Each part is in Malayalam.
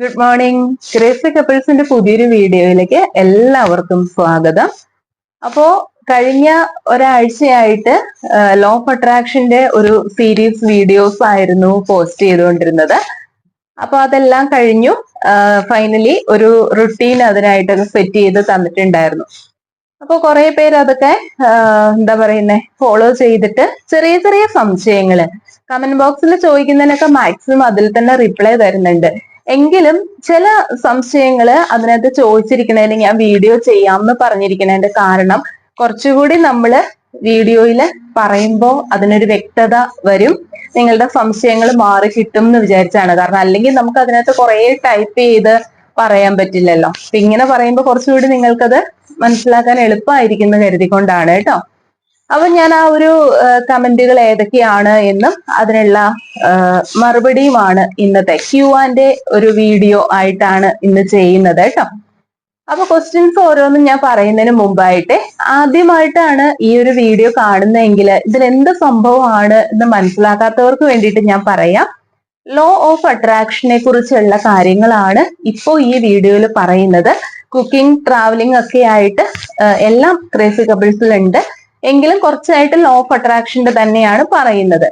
Good morning. ക്രേസി കപ്പിൾസിന്റെ പുതിയൊരു വീഡിയോയിലേക്ക് എല്ലാവർക്കും സ്വാഗതം. അപ്പോ കഴിഞ്ഞ ഒരാഴ്ചയായിട്ട് ലോ ഓഫ് അട്രാക്ഷന്റെ ഒരു സീരീസ് വീഡിയോസ് ആയിരുന്നു പോസ്റ്റ് ചെയ്തുകൊണ്ടിരുന്നത്. അപ്പൊ അതെല്ലാം കഴിഞ്ഞു. ഫൈനലി ഒരു റുട്ടീൻ അതിനായിട്ട് സെറ്റ് ചെയ്ത് തന്നിട്ടുണ്ടായിരുന്നു. അപ്പൊ കുറെ പേര് അതൊക്കെ എന്താ പറയുന്നേ ഫോളോ ചെയ്തിട്ട് ചെറിയ ചെറിയ സംശയങ്ങള് കമന്റ് ബോക്സിൽ ചോദിക്കുന്നതിനൊക്കെ മാക്സിമം അതിൽ തന്നെ റിപ്ലൈ തരുന്നുണ്ട്. എങ്കിലും ചില സംശയങ്ങള് അതിനകത്ത് ചോദിച്ചിരിക്കണതിന് ഞാൻ വീഡിയോ ചെയ്യാമെന്ന് പറഞ്ഞിരിക്കണതിന്റെ കാരണം കുറച്ചുകൂടി നമ്മള് വീഡിയോയില് പറയുമ്പോൾ അതിനൊരു വ്യക്തത വരും, നിങ്ങളുടെ സംശയങ്ങൾ മാറി കിട്ടും എന്ന് വിചാരിച്ചാണ്. കാരണം അല്ലെങ്കിൽ നമുക്ക് അതിനകത്ത് കുറെ ടൈപ്പ് ചെയ്ത് പറയാൻ പറ്റില്ലല്ലോ. അപ്പൊ ഇങ്ങനെ പറയുമ്പോൾ കുറച്ചുകൂടി നിങ്ങൾക്കത് മനസ്സിലാക്കാൻ എളുപ്പമായിരിക്കും എന്ന് കരുതിക്കൊണ്ടാണ് കേട്ടോ. അപ്പൊ ഞാൻ ആ ഒരു കമന്റുകൾ ഏതൊക്കെയാണ് എന്നും അതിനുള്ള മറുപടിയുമാണ് ഇന്നത്തെ Q&A ഒരു വീഡിയോ ആയിട്ടാണ് ഇന്ന് ചെയ്യുന്നത് കേട്ടോ. അപ്പൊ ക്വസ്റ്റ്യൻസ് ഓരോന്നും ഞാൻ പറയുന്നതിന് മുമ്പായിട്ട് ആദ്യമായിട്ടാണ് ഈ ഒരു വീഡിയോ കാണുന്നതെങ്കിൽ ഇതിൽ എന്ത് സംഭവമാണ് എന്ന് മനസ്സിലാക്കാത്തവർക്ക് വേണ്ടിയിട്ട് ഞാൻ പറയാം. ലോ ഓഫ് അട്രാക്ഷനെ കുറിച്ചുള്ള കാര്യങ്ങളാണ് ഇപ്പോൾ ഈ വീഡിയോയിൽ പറയുന്നത്. കുക്കിംഗ്, ട്രാവലിംഗ് ഒക്കെ ആയിട്ട് എല്ലാം ക്രേസി കപ്പിൾസിലുണ്ട്. എങ്കിലും കുറച്ചായിട്ട് ലോ ഓഫ് അട്രാക്ഷന്റെ തന്നെയാണ് പറയുന്നത്.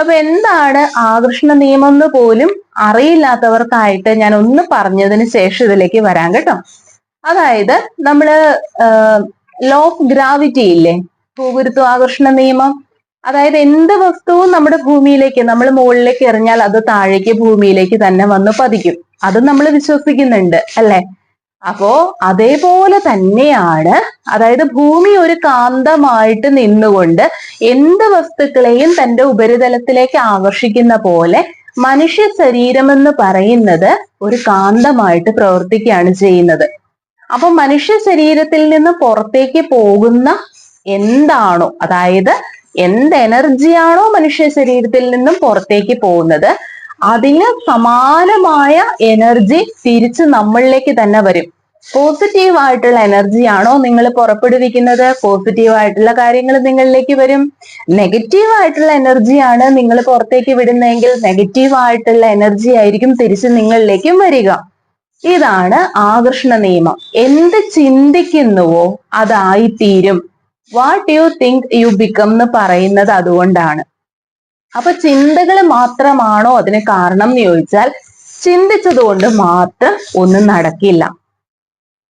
അപ്പൊ എന്താണ് ആകർഷണ നിയമം എന്ന് പോലും അറിയില്ലാത്തവർക്കായിട്ട് ഞാൻ ഒന്ന് പറഞ്ഞതിന് ശേഷം ഇതിലേക്ക് വരാം കേട്ടോ. അതായത് നമ്മള് ലോ ഓഫ് ഗ്രാവിറ്റി ഇല്ലേ, ഭൂഗുരുത്വാകർഷണ നിയമം. അതായത് എന്ത് വസ്തുവും നമ്മുടെ ഭൂമിയിലേക്ക് നമ്മൾ മുകളിലേക്ക് എറിഞ്ഞാൽ അത് താഴേക്ക് ഭൂമിയിലേക്ക് തന്നെ വന്ന് പതിക്കും. അത് നമ്മൾ വിശ്വസിക്കുന്നുണ്ട് അല്ലെ. അപ്പോ അതേപോലെ തന്നെയാണ്, അതായത് ഭൂമി ഒരു കാന്തമായിട്ട് നിന്നുകൊണ്ട് എന്ത് വസ്തുക്കളെയും തന്റെ ഉപരിതലത്തിലേക്ക് ആകർഷിക്കുന്ന പോലെ മനുഷ്യ ശരീരം എന്ന് പറയുന്നത് ഒരു കാന്തമായിട്ട് പ്രവർത്തിക്കുകയാണ് ചെയ്യുന്നത്. അപ്പൊ മനുഷ്യ ശരീരത്തിൽ നിന്ന് പുറത്തേക്ക് പോകുന്ന എന്താണോ, അതായത് എന്ത് എനർജിയാണോ മനുഷ്യ ശരീരത്തിൽ നിന്നും പുറത്തേക്ക് പോകുന്നത്, അതിന് സമാനമായ എനർജി തിരിച്ച് നമ്മളിലേക്ക് തന്നെ വരും. പോസിറ്റീവ് ആയിട്ടുള്ള എനർജിയാണോ നിങ്ങൾ പുറപ്പെടുവിക്കുന്നത്, പോസിറ്റീവ് ആയിട്ടുള്ള കാര്യങ്ങൾ നിങ്ങളിലേക്ക് വരും. നെഗറ്റീവ് ആയിട്ടുള്ള എനർജിയാണ് നിങ്ങൾ പുറത്തേക്ക് വിടുന്നതെങ്കിൽ നെഗറ്റീവ് ആയിട്ടുള്ള എനർജി ആയിരിക്കും തിരിച്ച് നിങ്ങളിലേക്കും വരിക. ഇതാണ് ആകർഷണ നിയമം. എന്ത് ചിന്തിക്കുന്നുവോ അതായിത്തീരും. What you think you become എന്ന് പറയുന്നത് അതുകൊണ്ടാണ്. അപ്പൊ ചിന്തകൾ മാത്രമാണോ അതിന് കാരണം എന്ന് ചോദിച്ചാൽ ചിന്തിച്ചത് കൊണ്ട് മാത്രം ഒന്നും നടക്കില്ല.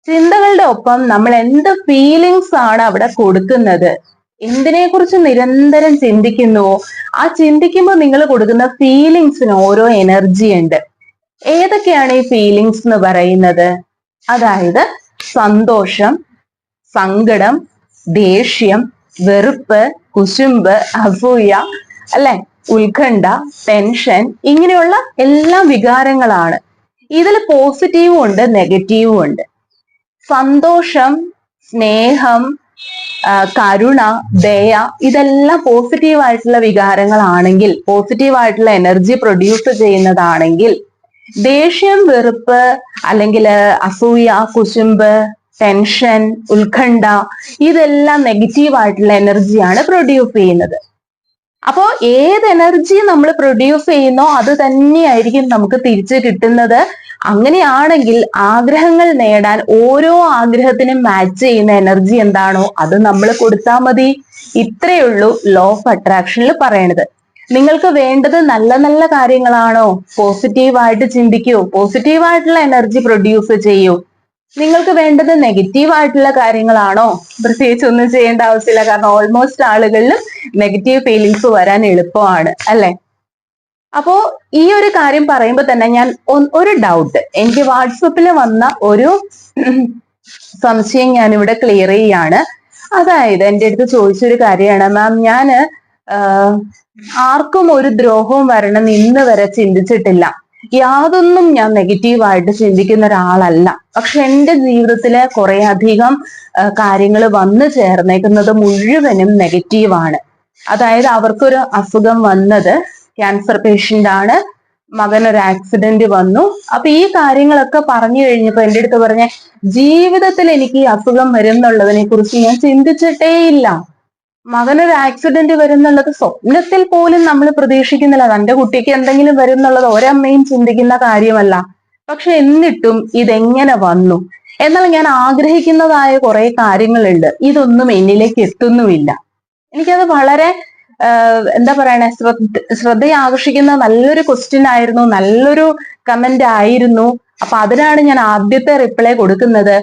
ചിന്തകളുടെ ഒപ്പം നമ്മൾ എന്ത് ഫീലിങ്സ് ആണ് അവിടെ കൊടുക്കുന്നത്, എന്തിനെ കുറിച്ച് നിരന്തരം ചിന്തിക്കുന്നുവോ ആ ചിന്തിക്കുമ്പോൾ നിങ്ങൾ കൊടുക്കുന്ന ഫീലിങ്സിന് ഓരോ എനർജി ഉണ്ട്. ഏതൊക്കെയാണ് ഈ ഫീലിങ്സ് എന്ന് പറയുന്നത്? അതായത് സന്തോഷം, സങ്കടം, ദേഷ്യം, വെറുപ്പ്, കുശുമ്പ്, അസൂയ, അല്ലെ, ഉത്കണ്ഠ, ടെൻഷൻ, ഇങ്ങനെയുള്ള എല്ലാ വികാരങ്ങളാണ്. ഇതിൽ പോസിറ്റീവും ഉണ്ട് നെഗറ്റീവും ഉണ്ട്. സന്തോഷം, സ്നേഹം, കരുണ, ദയ, ഇതെല്ലാം പോസിറ്റീവ് ആയിട്ടുള്ള വികാരങ്ങളാണെങ്കിൽ, പോസിറ്റീവ് ആയിട്ടുള്ള എനർജി പ്രൊഡ്യൂസ് ചെയ്യുന്നതാണെങ്കിൽ, ദേഷ്യം, വെറുപ്പ്, അല്ലെങ്കിൽ അസൂയ, കുശുമ്പ്, ടെൻഷൻ, ഉത്കണ്ഠ, ഇതെല്ലാം നെഗറ്റീവ് ആയിട്ടുള്ള എനർജിയാണ് പ്രൊഡ്യൂസ് ചെയ്യുന്നത്. അപ്പോ ഏത് എനർജി നമ്മൾ പ്രൊഡ്യൂസ് ചെയ്യുന്നോ അത് തന്നെയായിരിക്കും നമുക്ക് തിരിച്ചു കിട്ടുന്നത്. അങ്ങനെയാണെങ്കിൽ ആഗ്രഹങ്ങൾ നേടാൻ ഓരോ ആഗ്രഹത്തിനും മാച്ച് ചെയ്യുന്ന എനർജി എന്താണോ അത് നമ്മൾ കൊടുത്താൽ മതി. ഇത്രയേ ഉള്ളൂ ലോ ഓഫ് അട്രാക്ഷനിൽ പറയണത്. നിങ്ങൾക്ക് വേണ്ടത് നല്ല നല്ല കാര്യങ്ങളാണോ, പോസിറ്റീവായിട്ട് ചിന്തിക്കൂ, പോസിറ്റീവായിട്ടുള്ള എനർജി പ്രൊഡ്യൂസ് ചെയ്യൂ. നിങ്ങൾക്ക് വേണ്ടത് നെഗറ്റീവ് ആയിട്ടുള്ള കാര്യങ്ങളാണോ, പ്രത്യേകിച്ച് ഒന്നും ചെയ്യേണ്ട ആവശ്യമില്ല. കാരണം ഓൾമോസ്റ്റ് ആളുകളിൽ നെഗറ്റീവ് ഫീലിങ്സ് വരാൻ എളുപ്പമാണ് അല്ലെ. അപ്പോ ഈ ഒരു കാര്യം പറയുമ്പോൾ തന്നെ ഞാൻ ഒരു ഡൗട്ട്, എനിക്ക് വാട്സപ്പിൽ വന്ന ഒരു സംശയം ഞാനിവിടെ ക്ലിയർ ചെയ്യാണ്. അതായത് എൻ്റെ അടുത്ത് ചോദിച്ചൊരു കാര്യമാണ്, മാം ഞാന് ആർക്കും ഒരു ദ്രോഹവും വരണം ഇന്ന് വരെ ചിന്തിച്ചിട്ടില്ല, യാതൊന്നും ഞാൻ നെഗറ്റീവായിട്ട് ചിന്തിക്കുന്ന ഒരാളല്ല. പക്ഷെ എൻ്റെ ജീവിതത്തില് കുറെ അധികം കാര്യങ്ങൾ വന്നു ചേർന്നേക്കുന്നത് മുഴുവനും നെഗറ്റീവാണ്. അതായത് അവർക്കൊരു അസുഖം വന്നത് ക്യാൻസർ പേഷ്യന്റ് ആണ്, മകനൊരു ആക്സിഡന്റ് വന്നു. അപ്പൊ ഈ കാര്യങ്ങളൊക്കെ പറഞ്ഞു കഴിഞ്ഞപ്പോ എൻ്റെ അടുത്ത് പറഞ്ഞ ജീവിതത്തിൽ എനിക്ക് ഈ അസുഖം വരും എന്നുള്ളതിനെ കുറിച്ച് ഞാൻ ചിന്തിച്ചിട്ടേ ഇല്ല. മകനൊരു ആക്സിഡന്റ് വരുന്നുള്ളത് സ്വപ്നത്തിൽ പോലും നമ്മൾ പ്രതീക്ഷിക്കുന്നില്ല. തന്റെ കുട്ടിക്ക് എന്തെങ്കിലും വരും എന്നുള്ളത് ഒരമ്മയും ചിന്തിക്കുന്ന കാര്യമല്ല. പക്ഷെ എന്നിട്ടും ഇതെങ്ങനെ വന്നു? എന്നാൽ ഞാൻ ആഗ്രഹിക്കുന്നതായ കുറെ കാര്യങ്ങളുണ്ട്, ഇതൊന്നും എന്നിലേക്ക് എത്തുന്നുമില്ല. എനിക്കത് വളരെ എന്താ പറയണേ, ശ്രദ്ധയെ ആകർഷിക്കുന്ന നല്ലൊരു ക്വസ്റ്റ്യൻ ആയിരുന്നു, നല്ലൊരു കമന്റ് ആയിരുന്നു. അപ്പൊ അതിനാണ് ഞാൻ ആദ്യത്തെ റിപ്ലൈ കൊടുക്കുന്നത്.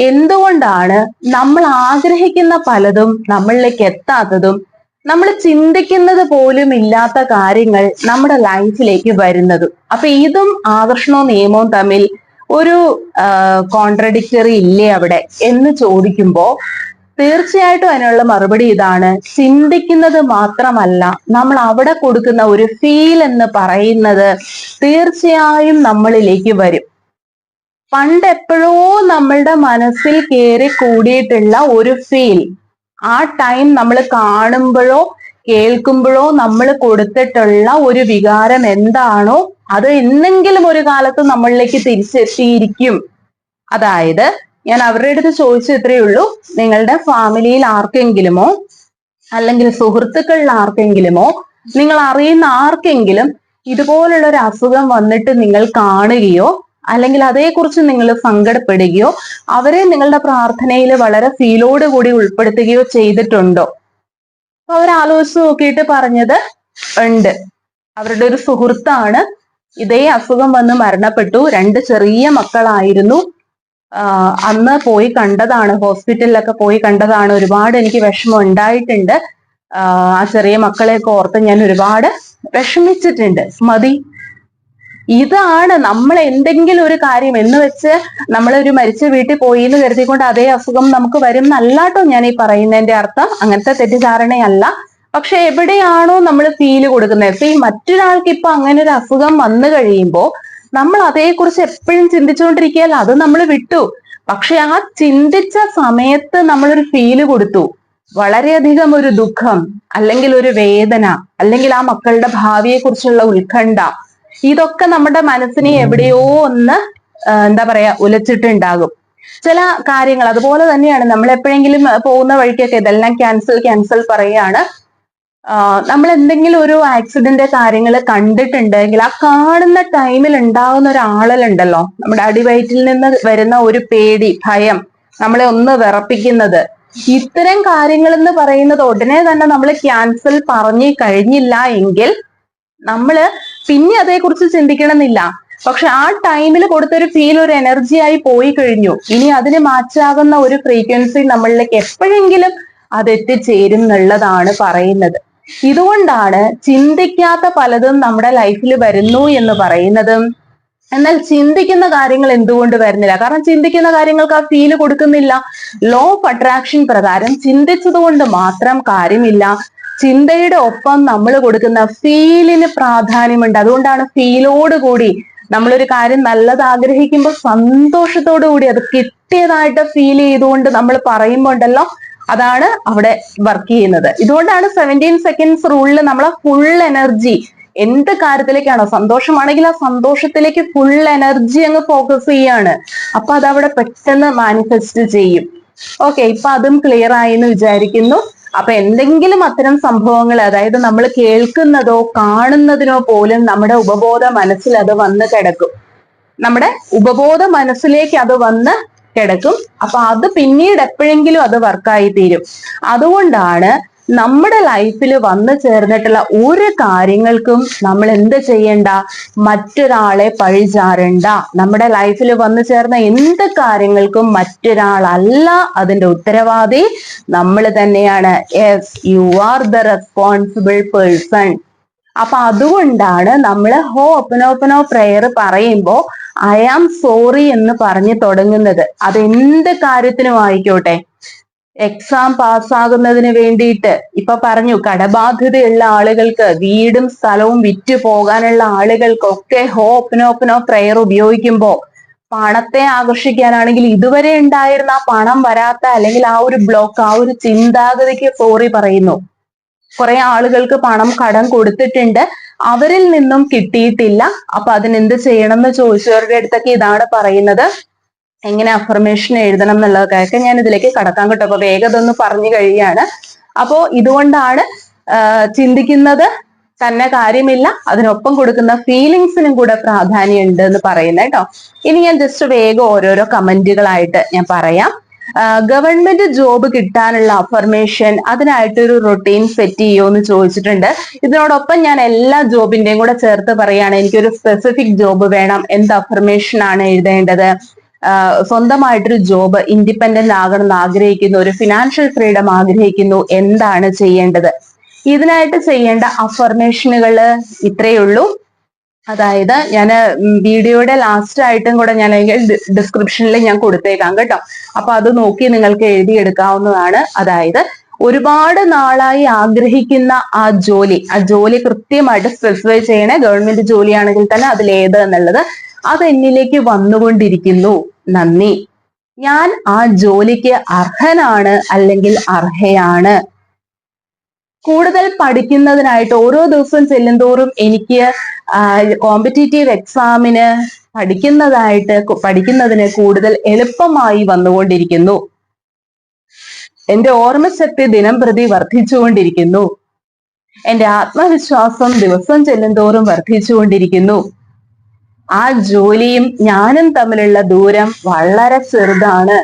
എന്തുകൊണ്ടാണ് നമ്മൾ ആഗ്രഹിക്കുന്ന പലതും നമ്മളിലേക്ക് എത്താത്തതും, നമ്മൾ ചിന്തിക്കുന്നത് പോലും ഇല്ലാത്ത കാര്യങ്ങൾ നമ്മുടെ ലൈഫിലേക്ക് വരുന്നതും? അപ്പൊ ഇതും ആകർഷണവും നിയമവും തമ്മിൽ ഒരു കോൺട്രഡിക്ടറി ഇല്ലേ അവിടെ എന്ന് ചോദിക്കുമ്പോ തീർച്ചയായിട്ടും അതിനുള്ള മറുപടി ഇതാണ്. ചിന്തിക്കുന്നത് മാത്രമല്ല, നമ്മൾ അവിടെ കൊടുക്കുന്ന ഒരു ഫീൽ എന്ന് പറയുന്നത് തീർച്ചയായും നമ്മളിലേക്ക് വരും. പണ്ട് എപ്പോഴോ നമ്മളുടെ മനസ്സിൽ കയറി കൂടിയിട്ടുള്ള ഒരു ഫീൽ, ആ ടൈം നമ്മൾ കാണുമ്പോഴോ കേൾക്കുമ്പോഴോ നമ്മൾ കൊടുത്തിട്ടുള്ള ഒരു വികാരം എന്താണോ, അത് എന്നെങ്കിലും ഒരു കാലത്ത് നമ്മളിലേക്ക് തിരിച്ചെത്തിയിരിക്കും. അതായത് ഞാൻ അവരുടെ അടുത്ത് ചോദിച്ചു ഇത്രയേ ഉള്ളൂ, നിങ്ങളുടെ ഫാമിലിയിൽ ആർക്കെങ്കിലുമോ അല്ലെങ്കിൽ സുഹൃത്തുക്കളിൽ ആർക്കെങ്കിലുമോ നിങ്ങൾ അറിയുന്ന ആർക്കെങ്കിലും ഇതുപോലുള്ള ഒരു അസുഖം വന്നിട്ട് നിങ്ങൾ കാണുകയോ അല്ലെങ്കിൽ അതേക്കുറിച്ച് നിങ്ങൾ സങ്കടപ്പെടുകയോ അവരെ നിങ്ങളുടെ പ്രാർത്ഥനയിൽ വളരെ ഫീലോട് കൂടി ഉൾപ്പെടുത്തുകയോ ചെയ്തിട്ടുണ്ടോ? അപ്പൊ അവർ ആലോചിച്ച് നോക്കിയിട്ട് പറഞ്ഞത് ഉണ്ട്. അവരുടെ ഒരു സുഹൃത്താണ് ഇതേ അസുഖം വന്ന് മരണപ്പെട്ടു. 2 ചെറിയ മക്കളായിരുന്നു. അന്ന് പോയി കണ്ടതാണ്, ഹോസ്പിറ്റലിലൊക്കെ പോയി കണ്ടതാണ്. ഒരുപാട് എനിക്ക് വിഷമം ഉണ്ടായിട്ടുണ്ട്. ആ ചെറിയ മക്കളെയൊക്കെ ഓർത്ത് ഞാൻ ഒരുപാട് വിഷമിച്ചിട്ടുണ്ട്. മതി. ഇതാണ് നമ്മൾ എന്തെങ്കിലും ഒരു കാര്യം എന്ന് വെച്ച് നമ്മളൊരു മരിച്ച വീട്ടിൽ പോയി എന്ന് കരുതിക്കൊണ്ട് അതേ അസുഖം നമുക്ക് വരും എന്നല്ലാട്ടോ ഞാൻ ഈ പറയുന്നതിന്റെ അർത്ഥം. അങ്ങനത്തെ തെറ്റിദ്ധാരണയല്ല. പക്ഷെ എവിടെയാണോ നമ്മൾ ഫീല് കൊടുക്കുന്നത്, ഈ മറ്റൊരാൾക്ക് ഇപ്പൊ അങ്ങനെ ഒരു അസുഖം വന്നു കഴിയുമ്പോൾ നമ്മൾ അതേക്കുറിച്ച് എപ്പോഴും ചിന്തിച്ചുകൊണ്ടിരിക്കുകയല്ല, അത് നമ്മൾ വിട്ടു. പക്ഷെ ആ ചിന്തിച്ച സമയത്ത് നമ്മളൊരു ഫീല് കൊടുത്തു, വളരെയധികം ഒരു ദുഃഖം അല്ലെങ്കിൽ ഒരു വേദന അല്ലെങ്കിൽ ആ മക്കളുടെ ഭാവിയെ കുറിച്ചുള്ള ഉത്കണ്ഠ, ഇതൊക്കെ നമ്മുടെ മനസ്സിനെ എവിടെയോ ഒന്ന് എന്താ പറയാ ഉലച്ചിട്ടുണ്ടാകും. ചില കാര്യങ്ങൾ അതുപോലെ തന്നെയാണ്. നമ്മൾ എപ്പോഴെങ്കിലും പോകുന്ന വഴിക്കൊക്കെ ഇതെല്ലാം ക്യാൻസൽ പറയുകയാണ്. നമ്മൾ എന്തെങ്കിലും ഒരു ആക്സിഡന്റ് കാര്യങ്ങൾ കണ്ടിട്ടുണ്ടെങ്കിൽ ആ കാണുന്ന ടൈമിൽ ഉണ്ടാകുന്ന ഒരു ആളലുണ്ടല്ലോ, നമ്മുടെ അടിവയറ്റിൽ നിന്ന് വരുന്ന ഒരു പേടി, ഭയം, നമ്മളെ ഒന്ന് വിറപ്പിക്കുന്നത്, ഇത്തരം കാര്യങ്ങൾ എന്ന് പറയുന്നത് ഉടനെ തന്നെ നമ്മൾ ക്യാൻസൽ പറഞ്ഞു കഴിഞ്ഞില്ല എങ്കിൽ നമ്മള് പിന്നെ അതേക്കുറിച്ച് ചിന്തിക്കണമെന്നില്ല. പക്ഷെ ആ ടൈമിൽ കൊടുത്തൊരു ഫീൽ ഒരു എനർജി ആയി പോയി കഴിഞ്ഞു. ഇനി അതിന് മാച്ചാകുന്ന ഒരു ഫ്രീക്വൻസി നമ്മളിലേക്ക് എപ്പോഴെങ്കിലും അത് എത്തിച്ചേരും എന്നുള്ളതാണ് പറയുന്നത്. ഇതുകൊണ്ടാണ് ചിന്തിക്കാത്ത പലതും നമ്മുടെ ലൈഫിൽ വരുന്നു എന്ന് പറയുന്നതും. എന്നാൽ ചിന്തിക്കുന്ന കാര്യങ്ങൾ എന്തുകൊണ്ട് വരുന്നില്ല? കാരണം ചിന്തിക്കുന്ന കാര്യങ്ങൾക്ക് ആ ഫീല് കൊടുക്കുന്നില്ല. ലോ ഓഫ് അട്രാക്ഷൻ പ്രകാരം ചിന്തിച്ചത് കൊണ്ട് മാത്രം കാര്യമില്ല. ചിന്തയുടെ ഒപ്പം നമ്മൾ കൊടുക്കുന്ന ഫീലിന് പ്രാധാന്യമുണ്ട്. അതുകൊണ്ടാണ് ഫീലോട് കൂടി നമ്മളൊരു കാര്യം നല്ലത് ആഗ്രഹിക്കുമ്പോൾ സന്തോഷത്തോടു കൂടി അത് കിട്ടിയതായിട്ട് ഫീൽ ചെയ്തുകൊണ്ട് നമ്മൾ പറയുമ്പോൾ ഉണ്ടല്ലോ, അതാണ് അവിടെ വർക്ക് ചെയ്യുന്നത്. ഇതുകൊണ്ടാണ് 17 സെക്കൻഡ്സ് റൂളിൽ നമ്മളെ ഫുൾ എനർജി എന്ത് കാര്യത്തിലേക്കാണോ, സന്തോഷമാണെങ്കിൽ ആ സന്തോഷത്തിലേക്ക് ഫുൾ എനർജി അങ്ങ് ഫോക്കസ് ചെയ്യാണ്. അപ്പൊ അതവിടെ പെട്ടെന്ന് മാനിഫെസ്റ്റ് ചെയ്യും. ഓക്കെ, ഇപ്പൊ അതും ക്ലിയർ ആയി എന്ന് വിചാരിക്കുന്നു. അപ്പൊ എന്തെങ്കിലും അത്തരം സംഭവങ്ങൾ, അതായത് നമ്മൾ കേൾക്കുന്നതോ കാണുന്നതിനോ പോലും നമ്മുടെ ഉപബോധ മനസ്സിൽ അത് വന്ന് കിടക്കും. നമ്മുടെ ഉപബോധ മനസ്സിലേക്ക് അത് വന്ന് കിടക്കും. അപ്പൊ അത് പിന്നീട് എപ്പോഴെങ്കിലും അത് വർക്കായി തീരും. അതുകൊണ്ടാണ് നമ്മുടെ ലൈഫിൽ വന്നു ചേർന്നിട്ടുള്ള ഒരു കാര്യങ്ങൾക്കും നമ്മൾ എന്ത് ചെയ്യണ്ട, മറ്റൊരാളെ പഴിചാരണ്ട. നമ്മുടെ ലൈഫിൽ വന്നു ചേർന്ന എന്ത് കാര്യങ്ങൾക്കും മറ്റൊരാളല്ല അതിന്റെ ഉത്തരവാദി, നമ്മൾ തന്നെയാണ്. Yes, you are the responsible person. അപ്പൊ അതുകൊണ്ടാണ് നമ്മൾ ഹോപ്പനോപ്പനോ പ്രെയർ പറയുമ്പോ ഐ ആം സോറി എന്ന് പറഞ്ഞു തുടങ്ങുന്നത്. അതെന്ത് കാര്യത്തിനും ആയിക്കോട്ടെ. എക്സാം പാസ്സാകുന്നതിന് വേണ്ടിയിട്ട് ഇപ്പൊ പറഞ്ഞു, കടബാധ്യതയുള്ള ആളുകൾക്ക്, വീടും സ്ഥലവും വിറ്റു പോകാനുള്ള ആളുകൾക്കൊക്കെ ഹോപ്പനോപ്പനോ പ്രെയർ ഉപയോഗിക്കുമ്പോ പണത്തെ ആകർഷിക്കാനാണെങ്കിൽ ഇതുവരെ ഉണ്ടായിരുന്ന ആ പണം വരാത്ത അല്ലെങ്കിൽ ആ ഒരു ബ്ലോക്ക്, ആ ഒരു ചിന്താഗതിക്ക് സോറി പറയുന്നു. കുറെ ആളുകൾക്ക് പണം കടം കൊടുത്തിട്ടുണ്ട്, അവരിൽ നിന്നും കിട്ടിയിട്ടില്ല. അപ്പൊ അതിനെന്ത് ചെയ്യണം എന്ന് ചോദിച്ചവരുടെ അടുത്തൊക്കെ ഇതാണ് പറയുന്നത്, എങ്ങനെ അഫർമേഷൻ എഴുതണം എന്നുള്ളതൊക്കെ ഞാൻ ഇതിലേക്ക് കടക്കാൻ കേട്ടോ. അപ്പൊ വേഗത ഒന്ന് പറഞ്ഞു കഴിയാണ്. അപ്പോ ഇതുകൊണ്ടാണ് ചിന്തിക്കുന്നത് തന്നെ കാര്യമില്ല, അതിനൊപ്പം കൊടുക്കുന്ന ഫീലിങ്സിനും കൂടെ പ്രാധാന്യം ഉണ്ട് എന്ന് പറയുന്നത് കേട്ടോ. ഇനി ഞാൻ ജസ്റ്റ് വേഗം ഓരോരോ കമന്റുകളായിട്ട് ഞാൻ പറയാം. ഗവൺമെന്റ് ജോബ് കിട്ടാനുള്ള അഫർമേഷൻ, അതിനായിട്ടൊരു റൊട്ടീൻ സെറ്റ് ചെയ്യോ എന്ന് ചോദിച്ചിട്ടുണ്ട്. ഇതിനോടൊപ്പം ഞാൻ എല്ലാ ജോബിന്റെയും കൂടെ ചേർത്ത് പറയാണ്, എനിക്കൊരു സ്പെസിഫിക് ജോബ് വേണം, എന്ത് അഫർമേഷൻ ആണ് എഴുതേണ്ടത്, സ്വന്തമായിട്ടൊരു ജോബ്, ഇൻഡിപെൻഡന്റ് ആകണം എന്ന് ആഗ്രഹിക്കുന്നു, ഒരു ഫിനാൻഷ്യൽ ഫ്രീഡം ആഗ്രഹിക്കുന്നു, എന്താണ് ചെയ്യേണ്ടത്? ഇതിനായിട്ട് ചെയ്യേണ്ട അഫർമേഷനുകൾ ഇത്രയേ ഉള്ളൂ. അതായത് ഞാൻ വീഡിയോയുടെ ലാസ്റ്റ് ആയിട്ടും കൂടെ ഞാൻ ഡിസ്ക്രിപ്ഷനിൽ ഞാൻ കൊടുത്തേക്കാം കേട്ടോ. അപ്പൊ അത് നോക്കി നിങ്ങൾക്ക് എഴുതിയെടുക്കാവുന്നതാണ്. അതായത് ഒരുപാട് നാളായി ആഗ്രഹിക്കുന്ന ആ ജോലി കൃത്യമായിട്ട് സ്പെസിഫൈ ചെയ്യണേ. ഗവൺമെന്റ് ജോലിയാണെങ്കിൽ തന്നെ അതിലേത് എന്നുള്ളത്, അത് എന്നിലേക്ക് വന്നുകൊണ്ടിരിക്കുന്നു, നന്ദി. ഞാൻ ആ ജോലിക്ക് അർഹനാണ് അല്ലെങ്കിൽ അർഹയാണ്. കൂടുതൽ പഠിക്കുന്നതിനായിട്ട് ഓരോ ദിവസം ചെല്ലുന്തോറും എനിക്ക് കോമ്പറ്റീറ്റീവ് എക്സാമിന് പഠിക്കുന്നതിന് കൂടുതൽ എളുപ്പമായി വന്നുകൊണ്ടിരിക്കുന്നു. എന്റെ ഓർമ്മശക്തി ദിനം പ്രതി വർദ്ധിച്ചുകൊണ്ടിരിക്കുന്നു. എന്റെ ആത്മവിശ്വാസം ദിവസം ചെല്ലുന്തോറും വർദ്ധിച്ചുകൊണ്ടിരിക്കുന്നു. ആ ജോലിയും ഞാനും തമ്മിലുള്ള ദൂരം വളരെ ചെറുതാണ്.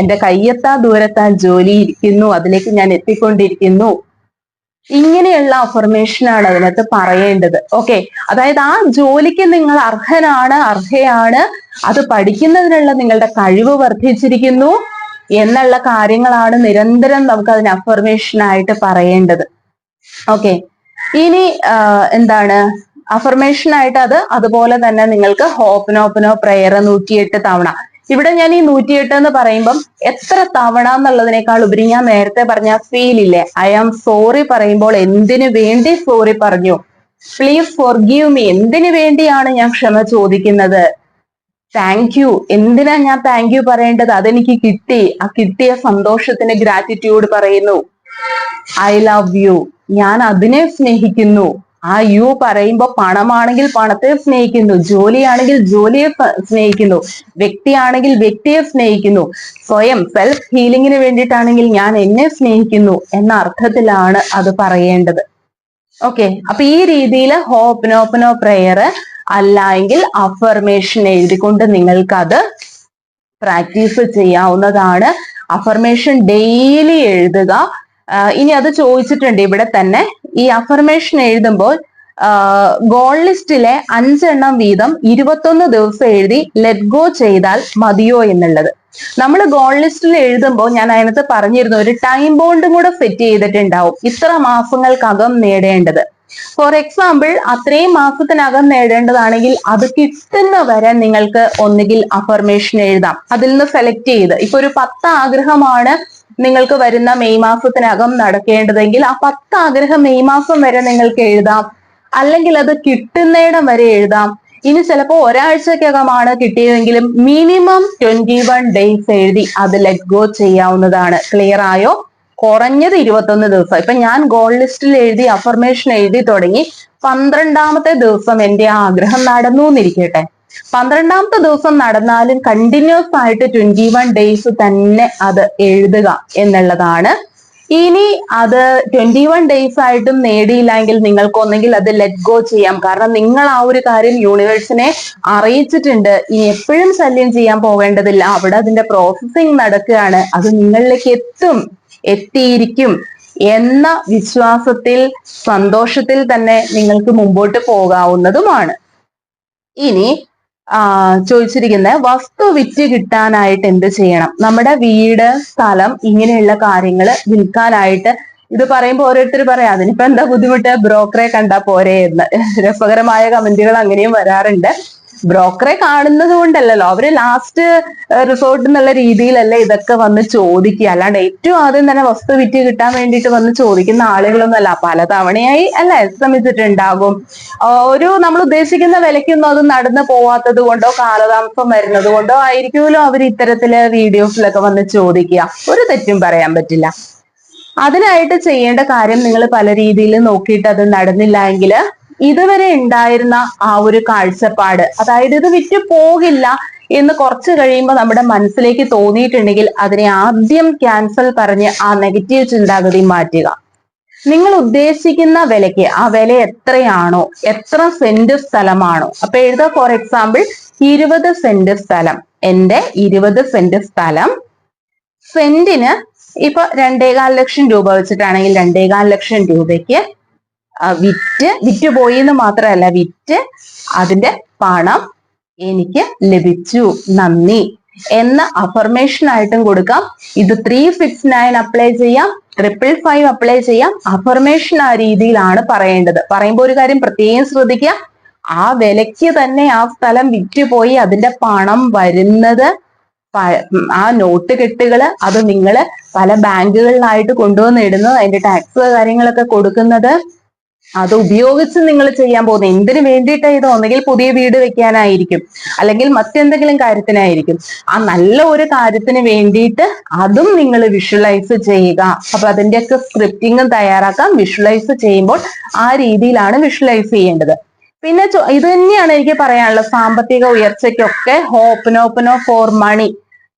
എന്റെ കയ്യെത്താ ദൂരത്ത് ആ ജോലി ഇരിക്കുന്നു, അതിലേക്ക് ഞാൻ എത്തിക്കൊണ്ടിരിക്കുന്നു. ഇങ്ങനെയുള്ള അഫർമേഷനാണ് അതിനകത്ത് പറയേണ്ടത്. ഓക്കെ, അതായത് ആ ജോലിക്ക് നിങ്ങൾ അർഹനാണ്, അർഹയാണ്, അത് പഠിക്കുന്നതിനുള്ള നിങ്ങളുടെ കഴിവ് വർദ്ധിച്ചിരിക്കുന്നു എന്നുള്ള കാര്യങ്ങളാണ് നിരന്തരം നമുക്ക് അതിന് അഫർമേഷനായിട്ട് പറയേണ്ടത്. ഓക്കെ, ഇനി എന്താണ് അഫർമേഷനായിട്ട്? അതുപോലെ തന്നെ നിങ്ങൾക്ക് ഹോപ്പനോപ്പനോ പ്രയർ 108 തവണ. ഇവിടെ ഞാൻ ഈ 108 എന്ന് പറയുമ്പം എത്ര തവണ എന്നുള്ളതിനേക്കാൾ ഉപരി ഞാൻ നേരത്തെ പറഞ്ഞ ഫീൽ ഇല്ലേ, ഐ ആം സോറി പറയുമ്പോൾ എന്തിനു വേണ്ടി സോറി പറഞ്ഞു, പ്ലീസ് ഫോർഗീവ് മീ, എന്തിനു വേണ്ടിയാണ് ഞാൻ ക്ഷമ ചോദിക്കുന്നത്, താങ്ക് യു, എന്തിനാ ഞാൻ താങ്ക് യു പറയേണ്ടത്, അതെനിക്ക് കിട്ടി, ആ കിട്ടിയ സന്തോഷത്തിന് ഗ്രാറ്റിറ്റ്യൂഡ് പറയുന്നു. ഐ ലവ് യു, ഞാൻ അതിനെ സ്നേഹിക്കുന്നു. ആ യു പറയുമ്പോൾ പണമാണെങ്കിൽ പണത്തെ സ്നേഹിക്കുന്നു, ജോലിയാണെങ്കിൽ ജോലിയെ സ്നേഹിക്കുന്നു, വ്യക്തിയാണെങ്കിൽ വ്യക്തിയെ സ്നേഹിക്കുന്നു, സ്വയം സെൽഫ് ഹീലിംഗിന് വേണ്ടിയിട്ടാണെങ്കിൽ ഞാൻ എന്നെ സ്നേഹിക്കുന്നു എന്ന അർത്ഥത്തിലാണ് അത് പറയേണ്ടത്. ഓക്കെ, അപ്പൊ ഈ രീതിയിൽ ഹോപ്പനോപ്പനോ പ്രയർ അല്ല എങ്കിൽ അഫർമേഷൻ എഴുതിക്കൊണ്ട് നിങ്ങൾക്കത് പ്രാക്ടീസ് ചെയ്യാവുന്നതാണ്. അഫർമേഷൻ ഡെയിലി എഴുതുക. ഇനി അത് ചോദിച്ചിട്ടുണ്ട് ഇവിടെ തന്നെ. ഈ അഫർമേഷൻ എഴുതുമ്പോൾ ഗോൾ ലിസ്റ്റിലെ 5 എണ്ണം വീതം 21 ദിവസം എഴുതി ലെറ്റ് ഗോ ചെയ്താൽ മതിയോ എന്നുള്ളത്. നമ്മൾ ഗോൾ ലിസ്റ്റിൽ എഴുതുമ്പോൾ ഞാൻ അതിനകത്ത് പറഞ്ഞിരുന്നു, ഒരു ടൈം ബോണ്ടും കൂടെ സെറ്റ് ചെയ്തിട്ടുണ്ടാവും, ഇത്ര മാസങ്ങൾക്കകം നേടേണ്ടത്. ഫോർ എക്സാമ്പിൾ, അത്രയും മാസത്തിനകം നേടേണ്ടതാണെങ്കിൽ അത് കിട്ടുന്ന വരെ നിങ്ങൾക്ക് ഒന്നുകിൽ അഫർമേഷൻ എഴുതാം. അതിൽ നിന്ന് സെലക്ട് ചെയ്ത്, ഇപ്പൊ ഒരു 10 ആഗ്രഹമാണ് നിങ്ങൾക്ക് വരുന്ന മെയ് മാസത്തിനകം നടക്കേണ്ടതെങ്കിൽ ആ 10 ആഗ്രഹം മെയ് മാസം വരെ നിങ്ങൾക്ക് എഴുതാം, അല്ലെങ്കിൽ അത് കിട്ടുന്നിടം വരെ എഴുതാം. ഇനി ചിലപ്പോൾ ഒരാഴ്ചക്കകമാണ് കിട്ടിയതെങ്കിലും മിനിമം 21 ഡേയ്സ് എഴുതി അത് ലെറ്റ് ഗോ ചെയ്യാവുന്നതാണ്. ക്ലിയർ ആയോ? കുറഞ്ഞത് 21 ദിവസം. ഇപ്പൊ ഞാൻ ഗോൾ ലിസ്റ്റിൽ എഴുതി അഫർമേഷൻ എഴുതി തുടങ്ങി, 12ാമത്തെ ദിവസം എന്റെ ആഗ്രഹം നടന്നു എന്നിരിക്കട്ടെ, 12ാമത്തെ ദിവസം നടന്നാലും കണ്ടിന്യൂസ് ആയിട്ട് 21 ഡേയ്സ് തന്നെ അത് എഴുതുക എന്നുള്ളതാണ്. ഇനി അത് 21 ഡേയ്സ് ആയിട്ടും നേടിയില്ലെങ്കിൽ നിങ്ങൾക്ക് ഒന്നെങ്കിൽ അത് ലെറ്റ് ഗോ ചെയ്യാം. കാരണം നിങ്ങൾ ആ ഒരു കാര്യം യൂണിവേഴ്സിനെ അറിയിച്ചിട്ടുണ്ട്. ഇനി എപ്പോഴും ശല്യം ചെയ്യാൻ പോവേണ്ടതില്ല, അവിടെ അതിന്റെ പ്രോസസ്സിംഗ് നടക്കുകയാണ്, അത് നിങ്ങളിലേക്ക് എത്തിയിരിക്കും എന്ന വിശ്വാസത്തിൽ സന്തോഷത്തിൽ തന്നെ നിങ്ങൾക്ക് മുമ്പോട്ട് പോകാവുന്നതുമാണ്. ഇനി ചോദിച്ചിരിക്കുന്ന വസ്തു വിറ്റ് കിട്ടാനായിട്ട് എന്ത് ചെയ്യണം? നമ്മുടെ വീട്, സ്ഥലം, ഇങ്ങനെയുള്ള കാര്യങ്ങൾ വിൽക്കാനായിട്ട് ഇത് പറയുമ്പോൾ ഓരോരുത്തർ പറയാം, അതിനിപ്പോ എന്താ ബുദ്ധിമുട്ട്, ബ്രോക്കറെ കണ്ടാ പോരെ എന്ന്. രസകരമായ കമന്റുകൾ അങ്ങനെയും വരാറുണ്ട്. ബ്രോക്കറെ കാണുന്നത് കൊണ്ടല്ലല്ലോ, അവര് ലാസ്റ്റ് റിസോർട്ട് എന്നുള്ള രീതിയിലല്ലേ ഇതൊക്കെ വന്ന് ചോദിക്കുക. അല്ലാണ്ട് ഏറ്റവും ആദ്യം തന്നെ വസ്തു വിറ്റ് കിട്ടാൻ വേണ്ടിയിട്ട് വന്ന് ചോദിക്കുന്ന ആളുകളൊന്നുമല്ല. പല തവണയായി അല്ലെ ശ്രമിച്ചിട്ടുണ്ടാകും. നമ്മൾ ഉദ്ദേശിക്കുന്ന വിലയ്ക്കൊന്നും അത് നടന്നു പോവാത്തത് കൊണ്ടോ കാലതാമസം വരുന്നത് കൊണ്ടോ ആയിരിക്കുമല്ലോ അവർ ഇത്തരത്തില് വീഡിയോസിലൊക്കെ വന്ന് ചോദിക്കുക. ഒരു തെറ്റും പറയാൻ പറ്റില്ല. അതിനായിട്ട് ചെയ്യേണ്ട കാര്യം, നിങ്ങൾ പല രീതിയിൽ നോക്കിയിട്ട് അത് നടന്നില്ല എങ്കിൽ ഇതുവരെ ഉണ്ടായിരുന്ന ആ ഒരു കാഴ്ചപ്പാട്, അതായത് ഇത് വിറ്റ് പോകില്ല എന്ന് കുറച്ച് കഴിയുമ്പോൾ നമ്മുടെ മനസ്സിലേക്ക് തോന്നിയിട്ടുണ്ടെങ്കിൽ അതിനെ ആദ്യം ക്യാൻസൽ പറഞ്ഞ് ആ നെഗറ്റീവ് ചിന്താഗതി മാറ്റുക. നിങ്ങൾ ഉദ്ദേശിക്കുന്ന വിലയ്ക്ക് ആ വില എത്രയാണോ, എത്ര സെന്റ് സ്ഥലമാണോ, അപ്പൊ എഴുതാ ഫോർ എക്സാമ്പിൾ 20 സെന്റ് സ്ഥലം, എന്റെ 20 സെന്റ് സ്ഥലം സെന്റിന് ഇപ്പൊ 2.25 ലക്ഷം രൂപ വെച്ചിട്ടാണെങ്കിൽ 2.25 ലക്ഷം രൂപയ്ക്ക് വിറ്റ് പോയി എന്ന് മാത്രമല്ല, വിറ്റ് അതിന്റെ പണം എനിക്ക് ലഭിച്ചു, നന്ദി എന്ന അഫർമേഷൻ ആയിട്ടും കൊടുക്കാം. ഇത് 369 അപ്ലൈ ചെയ്യാം, 555 അപ്ലൈ ചെയ്യാം. അഫർമേഷൻ ആ രീതിയിലാണ് പറയേണ്ടത്. പറയുമ്പോൾ ഒരു കാര്യം പ്രത്യേകം ശ്രദ്ധിക്കുക, ആ വിലയ്ക്ക് തന്നെ ആ സ്ഥലം വിറ്റുപോയി അതിന്റെ പണം വരുന്നത്, ആ നോട്ട് കെട്ടുകള് അത് നിങ്ങൾ പല ബാങ്കുകളിലായിട്ട് കൊണ്ടുവന്ന് ഇടുന്നത്, അതിന്റെ ടാക്സ് കാര്യങ്ങളൊക്കെ കൊടുക്കുന്നത്, അത് ഉപയോഗിച്ച് നിങ്ങൾ ചെയ്യാൻ പോകുന്നത് എന്തിനു വേണ്ടിയിട്ട്, ഇത് ഒന്നുകിൽ പുതിയ വീട് വെക്കാനായിരിക്കും, അല്ലെങ്കിൽ മറ്റെന്തെങ്കിലും കാര്യത്തിനായിരിക്കും. ആ നല്ല ഒരു കാര്യത്തിന് വേണ്ടിയിട്ട് അതും നിങ്ങൾ വിഷ്വലൈസ് ചെയ്യുക. അപ്പൊ അതിന്റെയൊക്കെ സ്ക്രിപ്റ്റിങ്ങും തയ്യാറാക്കാം. വിഷ്വലൈസ് ചെയ്യുമ്പോൾ ആ രീതിയിലാണ് വിഷ്വലൈസ് ചെയ്യേണ്ടത്. പിന്നെ ഇത് തന്നെയാണ് എനിക്ക് പറയാനുള്ളത്. സാമ്പത്തിക ഉയർച്ചയ്ക്കൊക്കെ hope no for money,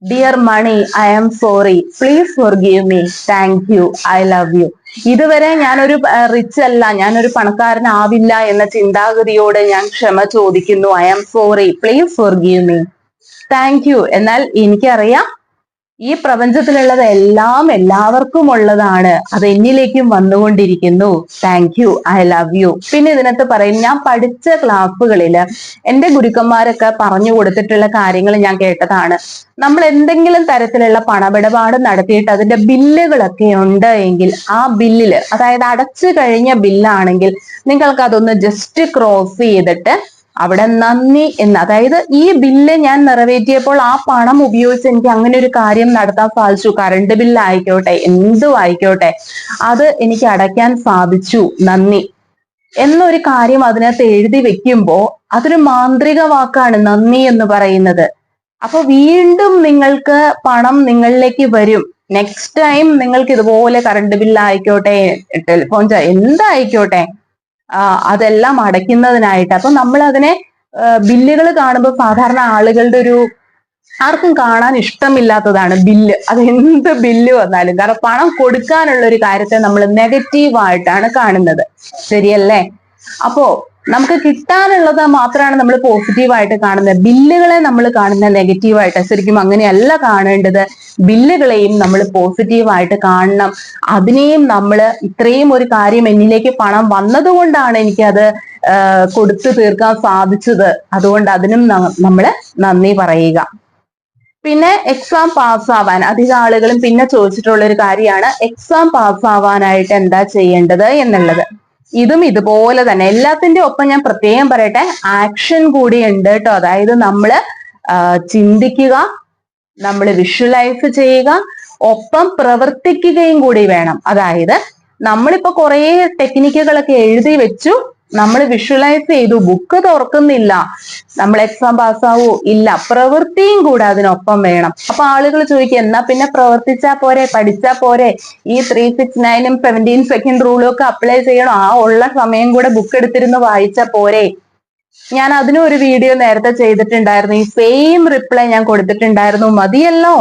dear money I am sorry, please forgive me, thank you, I love you. ഇതുവരെ ഞാനൊരു റിച്ച് അല്ല, ഞാനൊരു പണക്കാരനാവില്ല എന്ന ചിന്താഗതിയോടെ ഞാൻ ക്ഷമ ചോദിക്കുന്നു. I am sorry, please forgive me, thank you. എന്നാൽ എനിക്കറിയാം ഈ പ്രപഞ്ചത്തിലുള്ളത് എല്ലാം എല്ലാവർക്കും ഉള്ളതാണ്, അത് എന്നിലേക്കും വന്നുകൊണ്ടിരിക്കുന്നു. Thank you, I love U. പിന്നെ ഇതിനകത്ത് പറയും, ഞാൻ പഠിച്ച ക്ലാസ്സുകളില് എന്റെ ഗുരുക്കന്മാരൊക്കെ പറഞ്ഞു കൊടുത്തിട്ടുള്ള കാര്യങ്ങൾ ഞാൻ കേട്ടതാണ്. നമ്മൾ എന്തെങ്കിലും തരത്തിലുള്ള പണമിടപാട് നടത്തിയിട്ട് അതിന്റെ ബില്ലുകളൊക്കെ ഉണ്ട് എങ്കിൽ ആ ബില്ലില്, അതായത് അടച്ചു കഴിഞ്ഞ ബില്ലാണെങ്കിൽ നിങ്ങൾക്ക് അതൊന്ന് ജസ്റ്റ് ക്രോസ് ചെയ്തിട്ട് അവിടെ നന്ദി എന്ന്, അതായത് ഈ ബില്ല് ഞാൻ നിറവേറ്റിയപ്പോൾ ആ പണം ഉപയോഗിച്ച് എനിക്ക് അങ്ങനെ ഒരു കാര്യം നടത്താൻ സാധിച്ചു, കറണ്ട് ബില്ല് ആയിക്കോട്ടെ എന്തും ആയിക്കോട്ടെ, അത് എനിക്ക് അടയ്ക്കാൻ സാധിച്ചു, നന്ദി എന്നൊരു കാര്യം അതിനകത്ത് എഴുതി വെക്കുമ്പോ അതൊരു മാന്ത്രിക വാക്കാണ് നന്ദി എന്ന് പറയുന്നത്. അപ്പൊ വീണ്ടും നിങ്ങൾക്ക് പണം നിങ്ങളിലേക്ക് വരും. നെക്സ്റ്റ് ടൈം നിങ്ങൾക്ക് ഇതുപോലെ കറണ്ട് ബില്ല് ആയിക്കോട്ടെ, ടെലിഫോൺ എന്തായിക്കോട്ടെ, അതെല്ലാം അടയ്ക്കുന്നതിനായിട്ട്. അപ്പൊ നമ്മൾ അതിനെ ബില്ലുകൾ കാണുമ്പോൾ സാധാരണ ആളുകളുടെ ഒരു, ആർക്കും കാണാൻ ഇഷ്ടമില്ലാത്തതാണ് ബില്ല്. അത് എന്ത് ബില്ല് വന്നാലും, കാരണം പണം കൊടുക്കാനുള്ള ഒരു കാര്യത്തെ നമ്മൾ നെഗറ്റീവായിട്ടാണ് കാണുന്നത്, ശരിയല്ലേ? അപ്പോ നമുക്ക് കിട്ടാനുള്ളത് മാത്രമാണ് നമ്മൾ പോസിറ്റീവായിട്ട് കാണുന്നത്, ബില്ലുകളെ നമ്മൾ കാണുന്ന നെഗറ്റീവായിട്ട്. ശരിക്കും അങ്ങനെയല്ല കാണേണ്ടത്. ബില്ലുകളെയും നമ്മൾ പോസിറ്റീവായിട്ട് കാണണം. അതിനെയും നമ്മൾ, ഇത്രയും ഒരു കാര്യം എന്നിലേക്ക് പണം വന്നതുകൊണ്ടാണ് എനിക്കത് കൊടുത്തു തീർക്കാൻ സാധിച്ചത്, അതുകൊണ്ട് അതിനും നമ്മൾ നന്ദി പറയുക. പിന്നെ എക്സാം പാസ്സാവാൻ അധികം ആളുകളും പിന്നെ ചോദിച്ചിട്ടുള്ള ഒരു കാര്യമാണ് എക്സാം പാസ്സാവാനായിട്ട് എന്താ ചെയ്യേണ്ടത് എന്നുള്ളത്. ഇതും ഇതുപോലെ തന്നെ എല്ലാത്തിന്റെ ഒപ്പം ഞാൻ പ്രത്യേകം പറയട്ടെ, ആക്ഷൻ കൂടി ഉണ്ട് കേട്ടോ. അതായത് നമ്മൾ ചിന്തിക്കുക, നമ്മൾ വിഷ്വലൈസ് ചെയ്യുക, ഒപ്പം പ്രവർത്തിക്കുകയും കൂടി വേണം. അതായത് നമ്മളിപ്പോ കുറെ ടെക്നിക്കുകളൊക്കെ എഴുതി വെച്ചു, നമ്മൾ വിഷ്വലൈസ് ചെയ്തു, ബുക്ക് തുറക്കുന്നില്ല, നമ്മൾ എക്സാം പാസ്സാവൂ ഇല്ല, പ്രവൃത്തിയും കൂടെ അതിനൊപ്പം വേണം. അപ്പൊ ആളുകൾ ചോദിക്കും, എന്നാ പിന്നെ പ്രവർത്തിച്ചാ പോരെ, പഠിച്ചാ പോരെ, ഈ 369-ഉം 17 സെക്കൻഡ് റൂളും ഒക്കെ അപ്ലൈ ചെയ്യണം, ആ ഉള്ള സമയം കൂടെ ബുക്ക് എടുത്തിരുന്ന് വായിച്ചാ പോരെ? ഞാൻ അതിനും ഒരു വീഡിയോ നേരത്തെ ചെയ്തിട്ടുണ്ടായിരുന്നു, ഈ സെയിം റിപ്ലൈ ഞാൻ കൊടുത്തിട്ടുണ്ടായിരുന്നു, മതിയല്ലോ.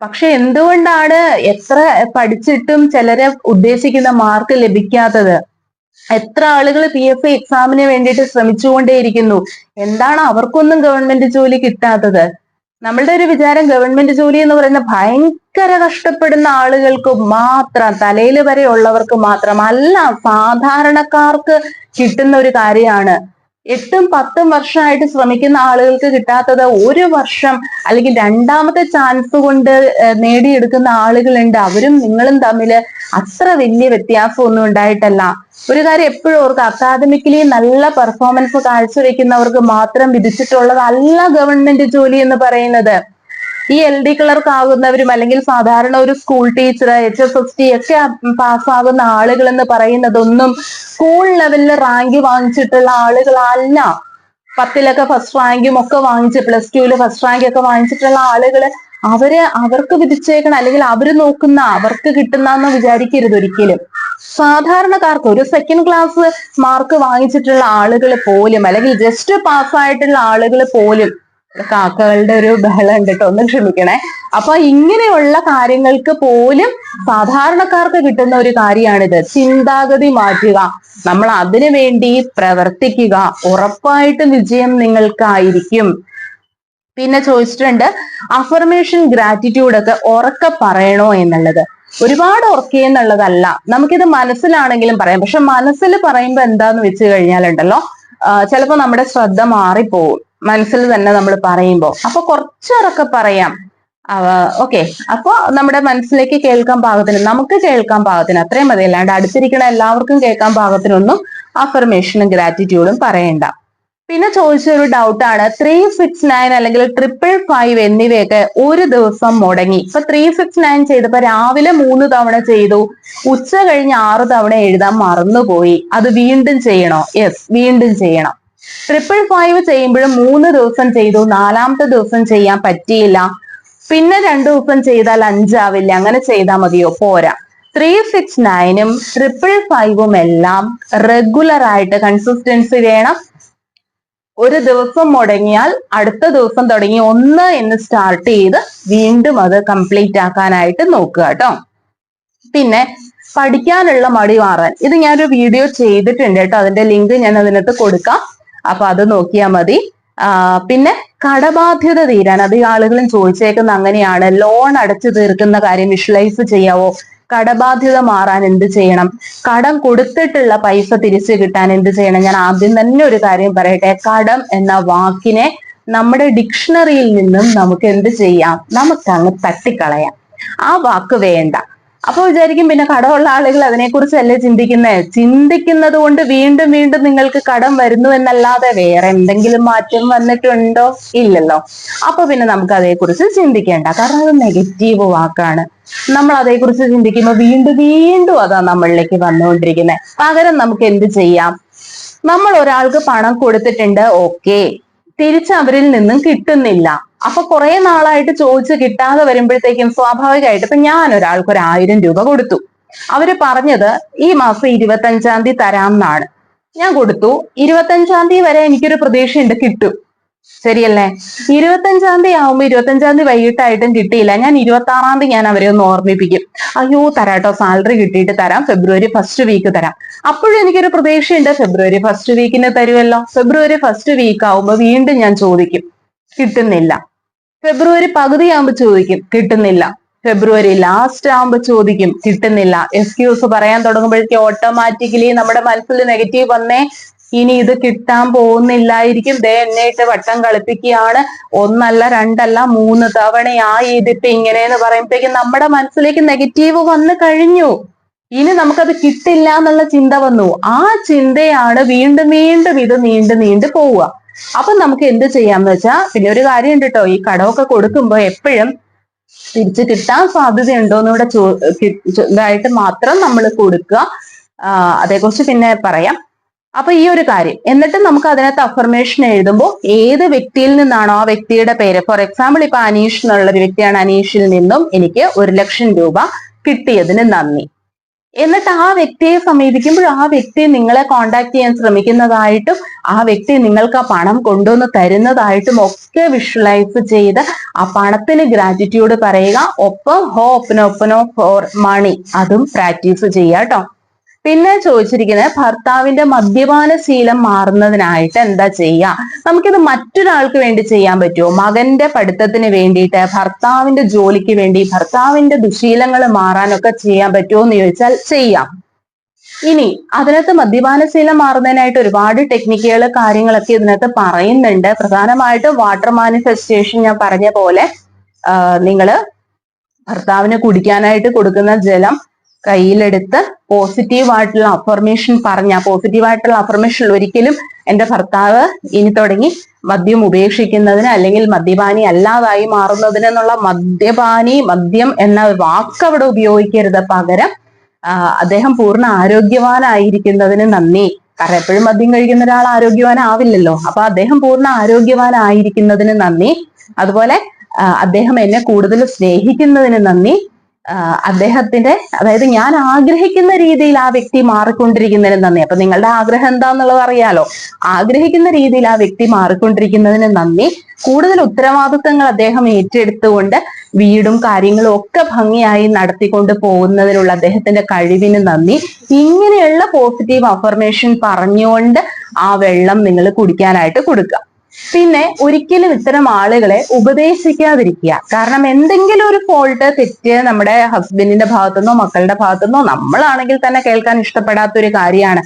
പക്ഷെ എന്തുകൊണ്ടാണ് എത്ര പഠിച്ചിട്ടും ചിലര് ഉദ്ദേശിക്കുന്ന മാർക്ക് ലഭിക്കാത്തത്? എത്ര ആളുകൾ PSC എക്സാമിന് വേണ്ടിയിട്ട് ശ്രമിച്ചുകൊണ്ടേയിരിക്കുന്നു, എന്താണ് അവർക്കൊന്നും ഗവൺമെന്റ് ജോലി കിട്ടാത്തത്? നമ്മളുടെ ഒരു വിചാരം ഗവൺമെന്റ് ജോലി എന്ന് പറയുന്നത് ഭയങ്കര കഷ്ടപ്പെടുന്ന ആളുകൾക്ക് മാത്രം, തലയിൽ വരെ ഉള്ളവർക്ക് മാത്രം അല്ല, സാധാരണക്കാർക്ക് കിട്ടുന്ന ഒരു കാര്യമാണ്. 8ഉം 10ഉം വർഷമായിട്ട് ശ്രമിക്കുന്ന ആളുകൾക്ക് കിട്ടാത്തത് ഒരു വർഷം അല്ലെങ്കിൽ രണ്ടാമത്തെ ചാൻസ് കൊണ്ട് നേടിയെടുക്കുന്ന ആളുകളുണ്ട്. അവരും നിങ്ങളും തമ്മിൽ അത്ര വലിയ വ്യത്യാസമൊന്നും ഉണ്ടായിട്ടല്ല. ഒരു കാര്യം എപ്പോഴും ഓർക്കുക, അക്കാദമിക്കലി നല്ല പെർഫോമൻസ് കാഴ്ചവെക്കുന്നവർക്ക് മാത്രം വിധിച്ചിട്ടുള്ളതല്ല ഗവൺമെന്റ് ജോലി എന്ന് പറയുന്നത്. ഈ LD ക്ലർക്ക് ആകുന്നവരും അല്ലെങ്കിൽ സാധാരണ ഒരു സ്കൂൾ ടീച്ചർ, HSST ഒക്കെ പാസ്സാകുന്ന ആളുകൾ എന്ന് പറയുന്നതൊന്നും സ്കൂൾ ലെവലിൽ റാങ്ക് വാങ്ങിച്ചിട്ടുള്ള ആളുകളല്ല. 10ലൊക്കെ ഫസ്റ്റ് റാങ്കും ഒക്കെ വാങ്ങിച്ച്, +2-ല് ഫസ്റ്റ് റാങ്ക് ഒക്കെ വാങ്ങിച്ചിട്ടുള്ള ആളുകള് അവർക്ക് വിധിച്ചേക്കണം, അല്ലെങ്കിൽ അവര് നോക്കുന്ന അവർക്ക് കിട്ടുന്ന വിചാരിക്കരുത് ഒരിക്കലും. സാധാരണക്കാർക്ക് ഒരു സെക്കൻഡ് ക്ലാസ് മാർക്ക് വാങ്ങിച്ചിട്ടുള്ള ആളുകൾ പോലും, അല്ലെങ്കിൽ ജസ്റ്റ് പാസ്സായിട്ടുള്ള ആളുകൾ പോലും കാക്കകളുടെ ഒരു ബഹളം ഉണ്ട് കേട്ടോ, ഒന്ന് ക്ഷമിക്കണേ. അപ്പൊ ഇങ്ങനെയുള്ള കാര്യങ്ങൾക്ക് പോലും സാധാരണക്കാർക്ക് കിട്ടുന്ന ഒരു കാര്യമാണിത്. ചിന്താഗതി മാറ്റുക, നമ്മൾ അതിനു വേണ്ടി പ്രവർത്തിക്കുക, ഉറപ്പായിട്ടും വിജയം നിങ്ങൾക്കായിരിക്കും. പിന്നെ ചോദിച്ചിട്ടുണ്ട് അഫർമേഷൻ ഗ്രാറ്റിറ്റ്യൂഡ് ഒക്കെ ഉറക്കെ പറയണോ എന്നുള്ളത്. ഒരുപാട് ഉറക്കെ എന്നുള്ളതല്ല, നമുക്കിത് മനസ്സിലാണെങ്കിലും പറയാം. പക്ഷെ മനസ്സിൽ പറയുമ്പോൾ എന്താന്ന് വെച്ച് കഴിഞ്ഞാലുണ്ടല്ലോ, ചിലപ്പോൾ നമ്മുടെ ശ്രദ്ധ മാറിപ്പോവും മനസ്സിൽ തന്നെ നമ്മൾ പറയുമ്പോൾ. അപ്പൊ കുറച്ചുറക്കെ പറയാം. ഓക്കെ, അപ്പൊ നമ്മുടെ മനസ്സിലേക്ക് കേൾക്കാൻ പാകത്തിന്, നമുക്ക് കേൾക്കാൻ പാകത്തിന് അത്രയും മതി. അല്ലാണ്ട് അടുത്തിരിക്കുന്ന എല്ലാവർക്കും കേൾക്കാൻ പാകത്തിനൊന്നും അഫർമേഷനും ഗ്രാറ്റിറ്റ്യൂഡും പറയണ്ട. പിന്നെ ചോദിച്ചൊരു ഡൗട്ടാണ് 369 അല്ലെങ്കിൽ 555 എന്നിവയൊക്കെ ഒരു ദിവസം മുടങ്ങി. ഇപ്പൊ 369 ചെയ്തപ്പോ രാവിലെ 3 തവണ ചെയ്തു, ഉച്ച കഴിഞ്ഞ് 6 തവണ എഴുതാൻ മറന്നുപോയി, അത് വീണ്ടും ചെയ്യണോ? യെസ്, വീണ്ടും ചെയ്യണം. 555 ചെയ്യുമ്പോഴും 3 ദിവസം ചെയ്തു, 4ാമത്തെ ദിവസം ചെയ്യാൻ പറ്റിയില്ല, പിന്നെ 2 ദിവസം ചെയ്താൽ 5 ആവില്ല, അങ്ങനെ ചെയ്താൽ മതിയോ? പോരാ. 369ഉം 555ഉം എല്ലാം റെഗുലർ ആയിട്ട് കൺസിസ്റ്റൻസി വേണം. ഒരു ദിവസം മുടങ്ങിയാൽ അടുത്ത ദിവസം തുടങ്ങി 1 എന്ന് സ്റ്റാർട്ട് ചെയ്ത് വീണ്ടും അത് കംപ്ലീറ്റ് ആക്കാനായിട്ട് നോക്കുക കേട്ടോ. പിന്നെ പഠിക്കാനുള്ള മടി മാറാൻ, ഇത് ഞാനൊരു വീഡിയോ ചെയ്തിട്ടുണ്ട് കേട്ടോ, അതിന്റെ ലിങ്ക് ഞാൻ അതിനകത്ത് കൊടുക്കാം, അപ്പൊ അത് നോക്കിയാൽ മതി. പിന്നെ കടബാധ്യത തീരാൻ അധികം ആളുകളും ചോദിച്ചേക്കുന്ന അങ്ങനെയാണ്, ലോൺ അടച്ചു തീർക്കുന്ന കാര്യം വിഷ്വലൈസ് ചെയ്യാവോ? കടബാധ്യത മാറാൻ എന്ത് ചെയ്യണം? കടം കൊടുത്തിട്ടുള്ള പൈസ തിരിച്ചു കിട്ടാൻ എന്ത് ചെയ്യണം? ഞാൻ ആദ്യം തന്നെ ഒരു കാര്യം പറയട്ടെ, കടം എന്ന വാക്കിനെ നമ്മുടെ ഡിക്ഷണറിയിൽ നിന്നും നമുക്ക് എന്ത് ചെയ്യാം? നമുക്ക് അങ്ങ് തട്ടിക്കളയാം, ആ വാക്ക് വേണ്ട. അപ്പൊ വിചാരിക്കും പിന്നെ കടമുള്ള ആളുകൾ അതിനെക്കുറിച്ചല്ലേ ചിന്തിക്കുന്നത്. ചിന്തിക്കുന്നത് കൊണ്ട് വീണ്ടും വീണ്ടും നിങ്ങൾക്ക് കടം വരുന്നു എന്നല്ലാതെ വേറെ എന്തെങ്കിലും മാറ്റം വന്നിട്ടുണ്ടോ? ഇല്ലല്ലോ. അപ്പൊ പിന്നെ നമുക്ക് അതേക്കുറിച്ച് ചിന്തിക്കേണ്ട, കാരണം അത് നെഗറ്റീവ് വാക്കാണ്. നമ്മൾ അതേക്കുറിച്ച് ചിന്തിക്കുമ്പോൾ വീണ്ടും വീണ്ടും അതാ നമ്മളിലേക്ക് വന്നുകൊണ്ടിരിക്കുന്നത്. പകരം നമുക്ക് എന്ത് ചെയ്യാം? നമ്മൾ ഒരാൾക്ക് പണം കൊടുത്തിട്ടുണ്ട്, ഓക്കെ, തിരിച്ച് അവരിൽ നിന്നും കിട്ടുന്നില്ല. അപ്പൊ കുറെ നാളായിട്ട് ചോദിച്ച് കിട്ടാതെ വരുമ്പോഴത്തേക്കും സ്വാഭാവികമായിട്ട്, ഇപ്പൊ ഞാൻ ഒരാൾക്ക് 1000 രൂപ കൊടുത്തു, അവര് പറഞ്ഞത് ഈ മാസം 25-ാം തീയതി തരാം എന്നാണ്. ഞാൻ കൊടുത്തു, 25-ാം തീയതി വരെ എനിക്കൊരു പ്രതീക്ഷയുണ്ട് കിട്ടും, ശരിയല്ലേ? 25-ാം തീയതി ആവുമ്പോ 25-ാം തീയതി വൈകിട്ടായിട്ടും കിട്ടിയില്ല. ഞാൻ 26-ാം തീയതി ഞാൻ അവരെ ഒന്ന് ഓർമ്മിപ്പിക്കും, അയ്യോ തരാട്ടോ, സാലറി കിട്ടിയിട്ട് തരാം, ഫെബ്രുവരി 1st വീക്ക് തരാം. അപ്പോഴും എനിക്കൊരു പ്രതീക്ഷയുണ്ട്, ഫെബ്രുവരി 1st വീക്കിന് തരുമല്ലോ. ഫെബ്രുവരി 1st വീക്ക് ആവുമ്പോ വീണ്ടും ഞാൻ ചോദിക്കും, കിട്ടുന്നില്ല. ഫെബ്രുവരി പകുതി ആവുമ്പോ ചോദിക്കും, കിട്ടുന്നില്ല. ഫെബ്രുവരി ലാസ്റ്റ് ആവുമ്പോ ചോദിക്കും, കിട്ടുന്നില്ല. എക്സ്ക്യൂസ് പറയാൻ തുടങ്ങുമ്പോഴേക്കും ഓട്ടോമാറ്റിക്കലി നമ്മുടെ മനസ്സിൽ നെഗറ്റീവ് വന്നേ, ഇനി ഇത് കിട്ടാൻ പോകുന്നില്ലായിരിക്കും, ദേ എന്നിട്ട് വട്ടം കളിപ്പിക്കുകയാണ്, 1 അല്ല 2 അല്ല 3 തവണയായി ഇതിട്ട് ഇങ്ങനെയെന്ന് പറയുമ്പോഴേക്കും നമ്മുടെ മനസ്സിലേക്ക് നെഗറ്റീവ് വന്നു കഴിഞ്ഞു. ഇനി നമുക്കത് കിട്ടില്ല എന്നുള്ള ചിന്ത വന്നു. ആ ചിന്തയാണ് വീണ്ടും വീണ്ടും ഇത് നീണ്ടു പോവുക. അപ്പൊ നമുക്ക് എന്ത് ചെയ്യാന്ന് വെച്ചാൽ, പിന്നെ ഒരു കാര്യം ഉണ്ട് കേട്ടോ, ഈ കടമൊക്കെ കൊടുക്കുമ്പോ എപ്പോഴും തിരിച്ചു കിട്ടാൻ സാധ്യതയുണ്ടോന്ന് ഇവിടെ ഇതായിട്ട് മാത്രം നമ്മൾ കൊടുക്കുക. അതേക്കുറിച്ച് പിന്നെ പറയാം. അപ്പൊ ഈ ഒരു കാര്യം, എന്നിട്ട് നമുക്ക് അതിനകത്ത് അഫർമേഷൻ എഴുതുമ്പോൾ ഏത് വ്യക്തിയിൽ നിന്നാണോ ആ വ്യക്തിയുടെ പേര്, ഫോർ എക്സാമ്പിൾ ഇപ്പൊ അനീഷ് എന്നുള്ള ഒരു വ്യക്തിയാണ്, അനീഷിൽ നിന്നും എനിക്ക് 1,00,000 രൂപ കിട്ടിയതിന് നന്ദി. എന്നിട്ട് ആ വ്യക്തിയെ സമീപിക്കുമ്പോൾ ആ വ്യക്തി നിങ്ങളെ കോണ്ടാക്ട് ചെയ്യാൻ ശ്രമിക്കുന്നതായിട്ടും ആ വ്യക്തി നിങ്ങൾക്ക് ആ പണം കൊണ്ടുവന്ന് തരുന്നതായിട്ടും ഒക്കെ വിഷ്വലൈസ് ചെയ്ത് ആ പണത്തിന് ഗ്രാറ്റിറ്റ്യൂഡ് പറയുക. ഒപ്പം ഹോപ്നോ ഫോർ മണി അതും പ്രാക്ടീസ് ചെയ്യുക കേട്ടോ. പിന്നെ ചോദിച്ചിരിക്കുന്നത് ഭർത്താവിന്റെ മദ്യപാന ശീലം മാറുന്നതിനായിട്ട് എന്താ ചെയ്യുക? നമുക്കിത് മറ്റൊരാൾക്ക് വേണ്ടി ചെയ്യാൻ പറ്റുമോ? മകന്റെ പഠിത്തത്തിന് വേണ്ടിയിട്ട്, ഭർത്താവിന്റെ ജോലിക്ക് വേണ്ടി, ഭർത്താവിന്റെ ദുശീലങ്ങൾ മാറാനൊക്കെ ചെയ്യാൻ പറ്റുമോ എന്ന് ചോദിച്ചാൽ ചെയ്യാം. ഇനി അതിനകത്ത് മദ്യപാനശീലം മാറുന്നതിനായിട്ട് ഒരുപാട് ടെക്നിക്കുകൾ കാര്യങ്ങളൊക്കെ ഇതിനകത്ത് പറയുന്നുണ്ട്. പ്രധാനമായിട്ടും വാട്ടർ മാനിഫെസ്റ്റേഷൻ, ഞാൻ പറഞ്ഞ പോലെ നിങ്ങള് ഭർത്താവിന് കുടിക്കാനായിട്ട് കൊടുക്കുന്ന ജലം കയ്യിലെടുത്ത് പോസിറ്റീവായിട്ടുള്ള അഫർമേഷൻ പറഞ്ഞ, പോസിറ്റീവായിട്ടുള്ള അഫർമേഷൻ ഒരിക്കലും എന്റെ ഭർത്താവ് ഇനി തുടങ്ങി മദ്യം ഉപേക്ഷിക്കുന്നതിന് അല്ലെങ്കിൽ മദ്യപാനി അല്ലാതായി മാറുന്നതിന് എന്നുള്ള മദ്യം എന്ന വാക്ക് അവിടെ ഉപയോഗിക്കരുത്. പകരം അദ്ദേഹം പൂർണ്ണ ആരോഗ്യവാനായിരിക്കുന്നതിന് നന്ദി. കാരണം എപ്പോഴും മദ്യം കഴിക്കുന്ന ഒരാൾ ആരോഗ്യവാനാവില്ലല്ലോ. അപ്പൊ അദ്ദേഹം പൂർണ്ണ ആരോഗ്യവാനായിരിക്കുന്നതിന് നന്ദി. അതുപോലെ അദ്ദേഹം എന്നെ കൂടുതൽ സ്നേഹിക്കുന്നതിന് നന്ദി. അദ്ദേഹത്തിന്റെ, അതായത് ഞാൻ ആഗ്രഹിക്കുന്ന രീതിയിൽ ആ വ്യക്തി മാറിക്കൊണ്ടിരിക്കുന്നതിന് നന്ദി. അപ്പൊ നിങ്ങളുടെ ആഗ്രഹം എന്താന്നുള്ളത് അറിയാലോ. ആഗ്രഹിക്കുന്ന രീതിയിൽ ആ വ്യക്തി മാറിക്കൊണ്ടിരിക്കുന്നതിന് നന്ദി. കൂടുതൽ ഉത്തരവാദിത്തങ്ങൾ അദ്ദേഹം ഏറ്റെടുത്തുകൊണ്ട് വീടും കാര്യങ്ങളും ഒക്കെ ഭംഗിയായി നടത്തിക്കൊണ്ട് പോകുന്നതിനുള്ള അദ്ദേഹത്തിന്റെ കഴിവിന് നന്ദി. ഇങ്ങനെയുള്ള പോസിറ്റീവ് അഫർമേഷൻ പറഞ്ഞുകൊണ്ട് ആ വെള്ളം നിങ്ങൾ കുടിക്കാനായിട്ട് കൊടുക്കുക. പിന്നെ ഒരിക്കലും ഇത്തരം ആളുകളെ ഉപദേശിക്കാതിരിക്കുക. കാരണം എന്തെങ്കിലും ഒരു ഫോൾട്ട്, തെറ്റ് നമ്മുടെ ഹസ്ബൻഡിന്റെ ഭാഗത്തുനിന്നോ മക്കളുടെ ഭാഗത്തുനിന്നോ, നമ്മളാണെങ്കിൽ തന്നെ കേൾക്കാൻ ഇഷ്ടപ്പെടാത്ത ഒരു കാര്യമാണ്,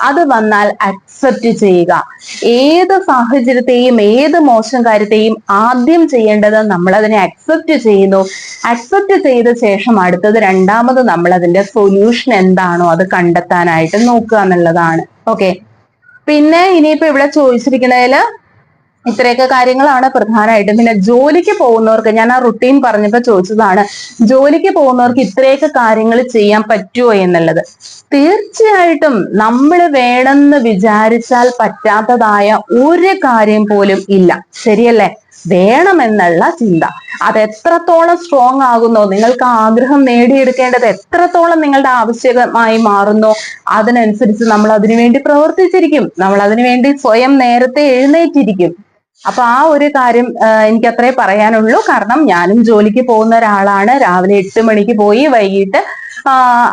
അത് വന്നാൽ അക്സെപ്റ്റ് ചെയ്യുക. ഏത് സാഹചര്യത്തെയും ഏത് മോശം കാര്യത്തെയും ആദ്യം ചെയ്യേണ്ടത് നമ്മൾ അതിനെ അക്സെപ്റ്റ് ചെയ്യുന്നു. അക്സെപ്റ്റ് ചെയ്ത ശേഷം അടുത്തത് രണ്ടാമത് നമ്മൾ അതിന്റെ സൊല്യൂഷൻ എന്താണോ അത് കണ്ടെത്താനായിട്ട് നോക്കുക എന്നുള്ളതാണ്. ഓക്കെ, പിന്നെ ഇനിയിപ്പോ ഇവിടെ ചോദിച്ചിരിക്കുന്നതിൽ ഇത്രയൊക്കെ കാര്യങ്ങളാണ് പ്രധാനമായിട്ടും. പിന്നെ ജോലിക്ക് പോകുന്നവർക്ക്, ഞാൻ ആ റുട്ടീൻ പറഞ്ഞപ്പോ ചോദിച്ചതാണ്, ജോലിക്ക് പോകുന്നവർക്ക് ഇത്രയൊക്കെ കാര്യങ്ങൾ ചെയ്യാൻ പറ്റുമോ എന്നുള്ളത്. തീർച്ചയായിട്ടും നമ്മൾ വേണമെന്ന് വിചാരിച്ചാൽ പറ്റാത്തതായ ഒരു കാര്യം പോലും ഇല്ല. ശരിയല്ലേ? വേണമെന്നുള്ള ചിന്ത അത് എത്രത്തോളം സ്ട്രോങ് ആകുന്നോ, നിങ്ങൾക്ക് ആഗ്രഹം നേടിയെടുക്കേണ്ടത് എത്രത്തോളം നിങ്ങളുടെ ആവശ്യമായി മാറുന്നോ, അതിനനുസരിച്ച് നമ്മൾ അതിനുവേണ്ടി പ്രവർത്തിച്ചിരിക്കും, നമ്മൾ അതിനുവേണ്ടി സ്വയം നേരത്തെ എഴുന്നേറ്റിരിക്കും. അപ്പൊ ആ ഒരു കാര്യം എനിക്ക് അത്രേ പറയാനുള്ളൂ. കാരണം ഞാനും ജോലിക്ക് പോകുന്ന ഒരാളാണ്. രാവിലെ 8 മണിക്ക് പോയി വൈകിട്ട്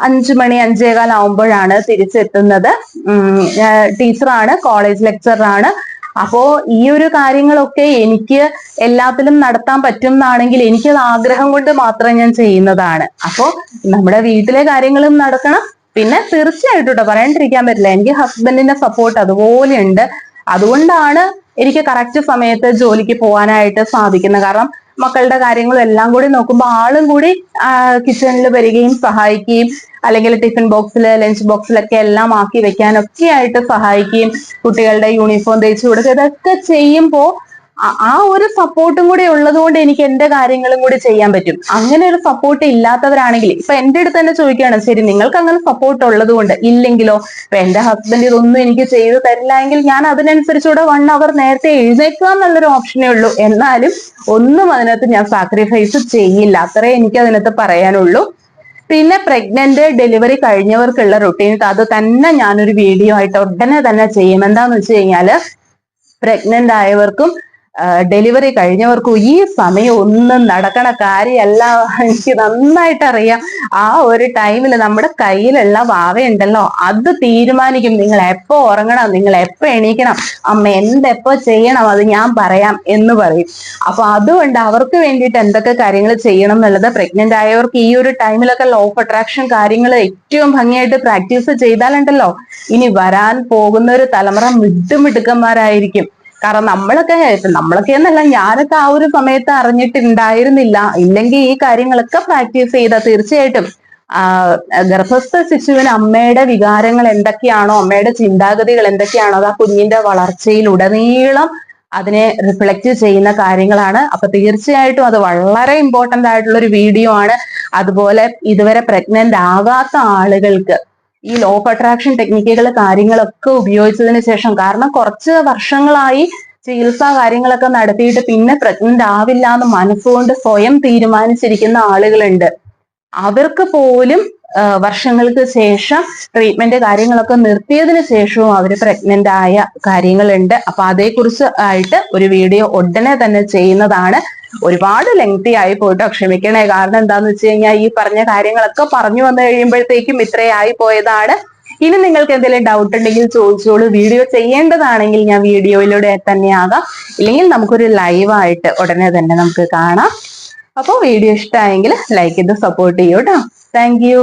5 മണി 5:15 ആവുമ്പോഴാണ് തിരിച്ചെത്തുന്നത്. ടീച്ചറാണ്, കോളേജ് ലെക്ചറാണ്. അപ്പോ ഈ ഒരു കാര്യങ്ങളൊക്കെ എനിക്ക് എല്ലാത്തിലും നടത്താൻ പറ്റും എന്നാണെങ്കിൽ എനിക്കത് ആഗ്രഹം കൊണ്ട് മാത്രം ഞാൻ ചെയ്യുന്നതാണ്. അപ്പോ നമ്മുടെ വീട്ടിലെ കാര്യങ്ങളും നടക്കണം. പിന്നെ തീർച്ചയായിട്ടും കേട്ടോ, പറയാണ്ടിരിക്കാൻ പറ്റില്ല, എനിക്ക് ഹസ്ബൻഡിന്റെ സപ്പോർട്ട് അതുപോലെ ഉണ്ട്. അതുകൊണ്ടാണ് എനിക്ക് കറക്റ്റ് സമയത്ത് ജോലിക്ക് പോകാനായിട്ട് സാധിക്കുന്നത്. കാരണം മക്കളുടെ കാര്യങ്ങളും എല്ലാം കൂടി നോക്കുമ്പോൾ ആളും കൂടി കിച്ചണിൽ വരികയും സഹായിക്കുകയും, അല്ലെങ്കിൽ ടിഫിൻ ബോക്സിൽ ലഞ്ച് ബോക്സിലൊക്കെ എല്ലാം ആക്കി വെക്കാനൊക്കെ ആയിട്ട് സഹായിക്കുകയും, കുട്ടികളുടെ യൂണിഫോം തേച്ച് കൊടുക്കുക, ഇതൊക്കെ ചെയ്യുമ്പോൾ ആ ഒരു സപ്പോർട്ടും കൂടി ഉള്ളത് കൊണ്ട് എനിക്ക് എന്റെ കാര്യങ്ങളും കൂടി ചെയ്യാൻ പറ്റും. അങ്ങനെ ഒരു സപ്പോർട്ട് ഇല്ലാത്തവരാണെങ്കിൽ, ഇപ്പൊ എന്റെ അടുത്ത് തന്നെ ചോദിക്കുകയാണ്, ശരി നിങ്ങൾക്ക് അങ്ങനെ സപ്പോർട്ട് ഉള്ളത് കൊണ്ട്, ഇല്ലെങ്കിലോ? ഇപ്പൊ എന്റെ ഹസ്ബൻഡ് ഇതൊന്നും എനിക്ക് ചെയ്തു തരില്ല എങ്കിൽ ഞാൻ അതിനനുസരിച്ചുകൂടെ 1 hour നേരത്തെ എഴുന്നേക്കുക എന്നുള്ളൊരു ഓപ്ഷനേ ഉള്ളൂ. എന്നാലും ഒന്നും അതിനകത്ത് ഞാൻ സാക്രിഫൈസ് ചെയ്യില്ല. അത്രേ എനിക്ക് അതിനകത്ത് പറയാനുള്ളൂ. പിന്നെ പ്രഗ്നന്റ്, ഡെലിവറി കഴിഞ്ഞവർക്കുള്ള റുട്ടീൻ അത് തന്നെ ഞാനൊരു വീഡിയോ ആയിട്ട് ഉടനെ തന്നെ ചെയ്യും. എന്താന്ന് വെച്ച് കഴിഞ്ഞാല്, പ്രഗ്നന്റ് ആയവർക്കും ഡെലിവറി കഴിഞ്ഞവർക്കും ഈ സമയം ഒന്നും നടക്കണ കാര്യമല്ല. എനിക്ക് നന്നായിട്ട് അറിയാം. ആ ഒരു ടൈമിൽ നമ്മുടെ കയ്യിലുള്ള വാവയുണ്ടല്ലോ, അത് തീരുമാനിക്കും നിങ്ങൾ എപ്പോ ഉറങ്ങണം, നിങ്ങൾ എപ്പോ എണീക്കണം, അമ്മ എന്തെപ്പോ ചെയ്യണം അത് ഞാൻ പറയാം എന്ന് പറയും. അപ്പൊ അതുകൊണ്ട് അവർക്ക് വേണ്ടിയിട്ട് എന്തൊക്കെ കാര്യങ്ങൾ ചെയ്യണം എന്നുള്ളത്, പ്രഗ്നന്റ് ആയവർക്ക് ഈ ഒരു ടൈമിലൊക്കെ ലോ ഓഫ് അട്രാക്ഷൻ കാര്യങ്ങൾ ഏറ്റവും ഭംഗിയായിട്ട് പ്രാക്ടീസ് ചെയ്താലുണ്ടല്ലോ, ഇനി വരാൻ പോകുന്ന ഒരു തലമുറ മിടുക്കന്മാരായിരിക്കും. കാരണം നമ്മളൊക്കെ എന്നല്ല, ഞാനൊക്കെ ആ ഒരു സമയത്ത് അറിഞ്ഞിട്ടുണ്ടായിരുന്നില്ല. ഇല്ലെങ്കിൽ ഈ കാര്യങ്ങളൊക്കെ പ്രാക്ടീസ് ചെയ്ത തീർച്ചയായിട്ടും ഗർഭസ്ഥ ശിശുവിന് അമ്മയുടെ വികാരങ്ങൾ എന്തൊക്കെയാണോ, അമ്മയുടെ ചിന്താഗതികൾ എന്തൊക്കെയാണോ, അത് ആ കുഞ്ഞിന്റെ വളർച്ചയിൽ ഉടനീളം അതിനെ റിഫ്ലക്റ്റ് ചെയ്യുന്ന കാര്യങ്ങളാണ്. അപ്പൊ തീർച്ചയായിട്ടും അത് വളരെ ഇമ്പോർട്ടന്റ് ആയിട്ടുള്ള ഒരു വീഡിയോ ആണ്. അതുപോലെ ഇതുവരെ പ്രഗ്നന്റ് ആകാത്ത ആളുകൾക്ക് ഈ ലോ ഓഫ് അട്രാക്ഷൻ ടെക്നിക്കുകൾ കാര്യങ്ങളൊക്കെ ഉപയോഗിച്ചതിന് ശേഷം, കാരണം കുറച്ച് വർഷങ്ങളായി ചികിത്സാ കാര്യങ്ങളൊക്കെ നടത്തിയിട്ട് പിന്നെ പ്രഗ്നന്റ് ആവില്ല എന്ന് മനസ്സുകൊണ്ട് സ്വയം തീരുമാനിച്ചിരിക്കുന്ന ആളുകളുണ്ട്. അവർക്ക് പോലും വർഷങ്ങൾക്ക് ശേഷം ട്രീറ്റ്മെന്റ് കാര്യങ്ങളൊക്കെ നിർത്തിയതിന് ശേഷവും അവർ പ്രഗ്നന്റ് ആയ കാര്യങ്ങളുണ്ട്. അപ്പൊ അതേക്കുറിച്ച് ആയിട്ട് ഒരു വീഡിയോ ഉടനെ തന്നെ ചെയ്യുന്നതാണ്. ഒരുപാട് ലെങ്തി ആയി പോയിട്ടോ, ക്ഷമിക്കണേ. കാരണം എന്താന്ന് വെച്ച് കഴിഞ്ഞാൽ ഈ പറഞ്ഞ കാര്യങ്ങളൊക്കെ പറഞ്ഞു വന്നു കഴിയുമ്പോഴത്തേക്കും ഇത്രയായി പോയതാണ്. ഇനി നിങ്ങൾക്ക് എന്തെങ്കിലും ഡൗട്ട് ഉണ്ടെങ്കിൽ ചോദിച്ചോളൂ. വീഡിയോ ചെയ്യേണ്ടതാണെങ്കിൽ ഞാൻ വീഡിയോയിലൂടെ തന്നെ ആകാം, ഇല്ലെങ്കിൽ നമുക്കൊരു ലൈവായിട്ട് ഉടനെ തന്നെ നമുക്ക് കാണാം. അപ്പോൾ വീഡിയോ ഇഷ്ടമായെങ്കിൽ ലൈക്ക് ചെയ്ത് സപ്പോർട്ട് ചെയ്യൂ കേട്ടോ. Thank you.